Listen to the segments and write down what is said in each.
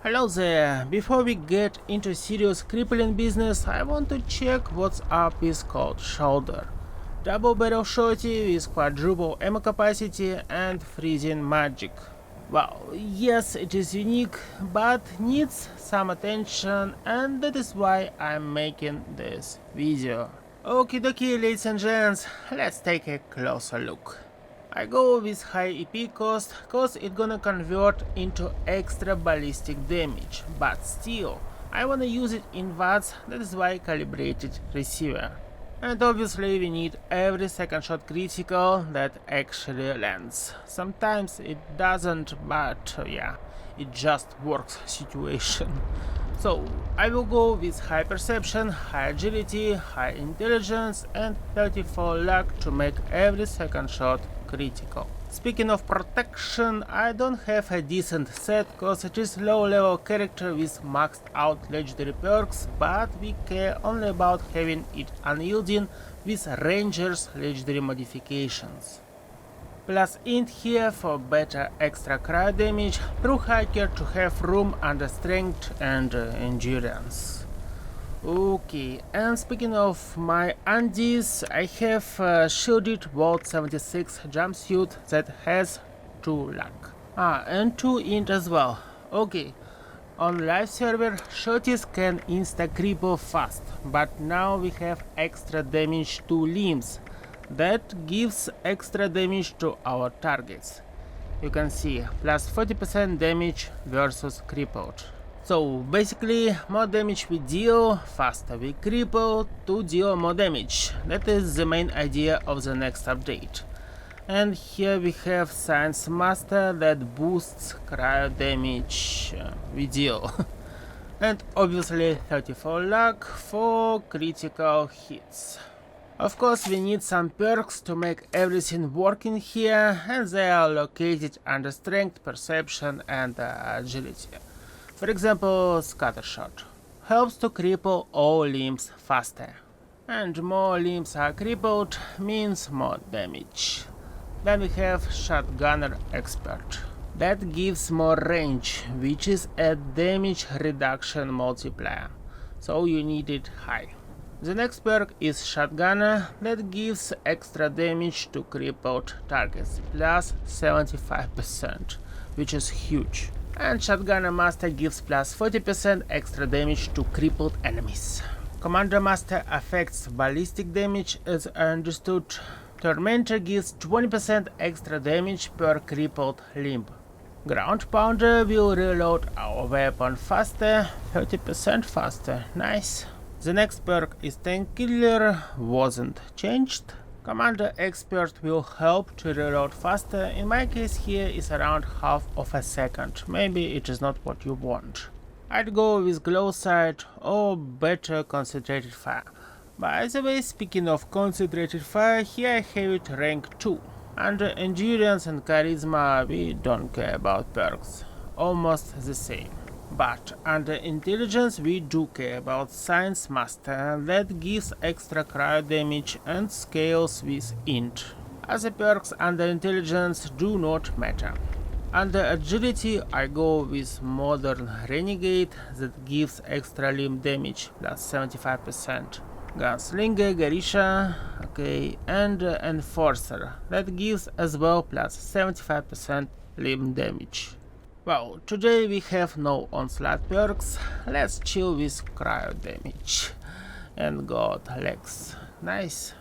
Hello there, before we get into serious crippling business, I want to check what's up with cold shoulder. Double barrel shorty with quadruple ammo capacity and freezing magic. Well, yes, it is unique, but needs some attention, and that is why I'm making this video. Okie dokie, ladies and gents, let's take a closer look. I go with high EP cost, cause it gonna convert into extra ballistic damage, but still, I wanna use it in watts, that is why calibrated receiver. And obviously we need every second shot critical that actually lands. Sometimes it doesn't, but yeah, it just works situation. So I will go with high perception, high agility, high intelligence and 34 luck to make every second shot critical. Speaking of protection, I don't have a decent set cause it is low level character with maxed out legendary perks, but we care only about having it unyielding with Ranger's legendary modifications. Plus int here for better extra cryo damage, pro hiker to have room under strength and endurance. Okay, and speaking of my undies, I have a shielded Vault 76 jumpsuit that has 2 luck. And 2 int as well. Okay, on live server, shorties can insta-cripple fast, but now we have extra damage to limbs. That gives extra damage to our targets. You can see, plus 40% damage versus crippled. So basically, more damage we deal, faster we cripple to deal more damage. That is the main idea of the next update. And here we have Science Master that boosts cryo damage we deal. And obviously 34 luck for critical hits. Of course we need some perks to make everything working here, and they are located under strength, perception and agility. For example, Scattershot helps to cripple all limbs faster, and more limbs are crippled means more damage. Then we have Shotgunner Expert. That gives more range, which is a damage reduction multiplier, so you need it high. The next perk is Shotgunner, that gives extra damage to crippled targets, plus 75%, which is huge. And Shotgunner Master gives plus 40% extra damage to crippled enemies. Commander Master affects ballistic damage as understood. Tormentor gives 20% extra damage per crippled limb. Ground Pounder will reload our weapon faster, 30% faster, nice. The next perk is Tank Killer, wasn't changed. Commander Expert will help to reload faster, in my case here is around half of a second, maybe it is not what you want. I'd go with Glow Sight or better Concentrated Fire. By the way, speaking of Concentrated Fire, here I have it rank 2. Under Endurance and Charisma we don't care about perks, almost the same. But under Intelligence we do care about Science Master, that gives extra cryo damage and scales with int. Other perks under Intelligence do not matter. Under Agility I go with Modern Renegade, that gives extra limb damage plus 75%. Gunslinger, Garisha, okay, and Enforcer, that gives as well plus 75% limb damage. Well, today we have no onslaught perks, let's chill with cryo damage. And got legs, nice.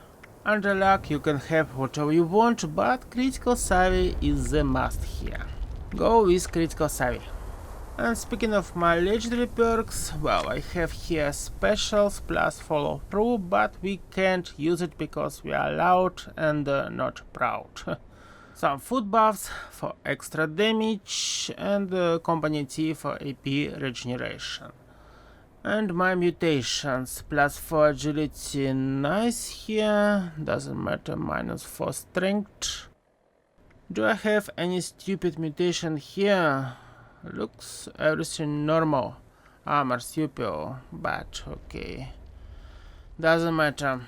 Under luck you can have whatever you want, but critical savvy is the must here. Go with critical savvy. And speaking of my legendary perks, well, I have here specials plus follow through, but we can't use it because we are loud and not proud. Some food buffs for extra damage and Company T for AP regeneration. And my mutations, plus 4 agility, nice here, doesn't matter, minus 4 strength. Do I have any stupid mutation here? Looks everything normal. Marsupial, but okay. Doesn't matter.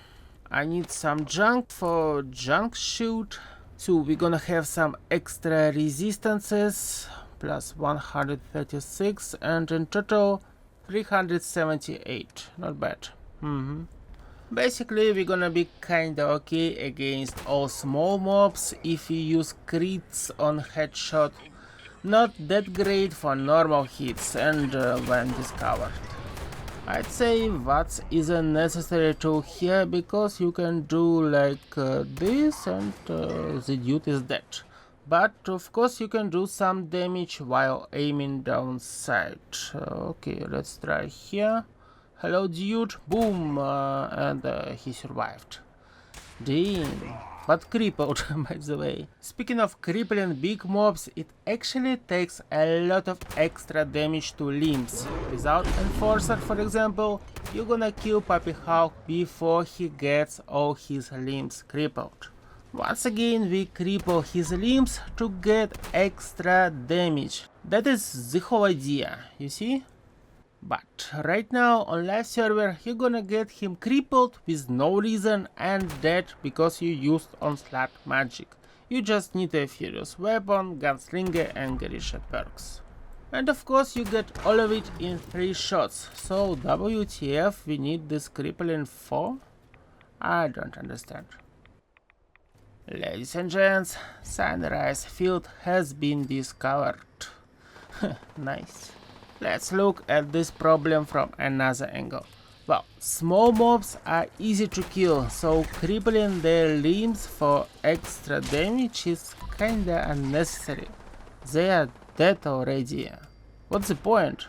I need some junk for junk shield. So we're gonna have some extra resistances, plus 136, and in total 378. Not bad. Basically, we're gonna be kinda okay against all small mobs if you use crits on headshot. Not that great for normal hits and when discovered. I'd say VATS is a necessary tool here because you can do like this and the dude is dead. But of course you can do some damage while aiming down sight. Okay, let's try here. Hello dude, boom, and he survived. Damn, but crippled by the way. Speaking of crippling big mobs, it actually takes a lot of extra damage to limbs. Without Enforcer, for example, you're gonna kill Puppy Hawk before he gets all his limbs crippled. Once again, we cripple his limbs to get extra damage. That is the whole idea, you see? But right now on live server you're gonna get him crippled with no reason and dead because you used onslaught magic. You just need a furious weapon, gunslinger and Grisha perks. And of course you get all of it in 3 shots, so WTF we need this crippling for? I don't understand. Ladies and gents, Sunrise Field has been discovered. Nice. Let's look at this problem from another angle. Well, small mobs are easy to kill, so crippling their limbs for extra damage is kinda unnecessary. They are dead already. What's the point?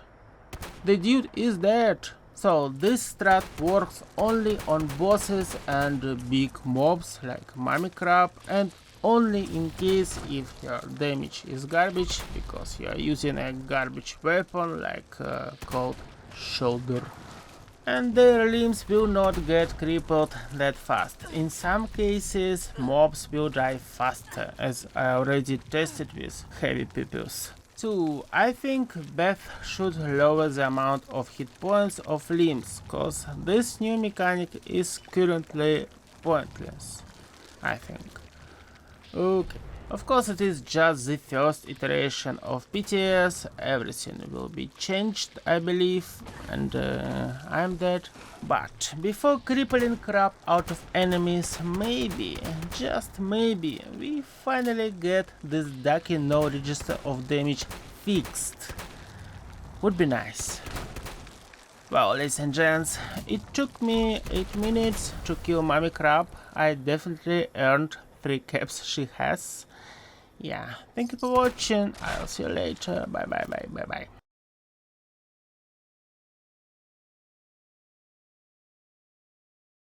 The dude is dead. So this strat works only on bosses and big mobs like Mummy Crab, and only in case if your damage is garbage because you are using a garbage weapon like called shoulder. And their limbs will not get crippled that fast. In some cases mobs will die faster, as I already tested with heavy pupils. So I think Beth should lower the amount of hit points of limbs, cause this new mechanic is currently pointless, I think. Okay, of course it is just the first iteration of PTS, everything will be changed I believe, and I'm dead. But before crippling crap out of enemies, maybe, just maybe, we finally get this ducky no register of damage fixed. Would be nice. Well, ladies and gents, it took me 8 minutes to kill Mummy Crab. I definitely earned 3 caps she has. Yeah, thank you for watching. I'll see you later. Bye bye bye bye bye.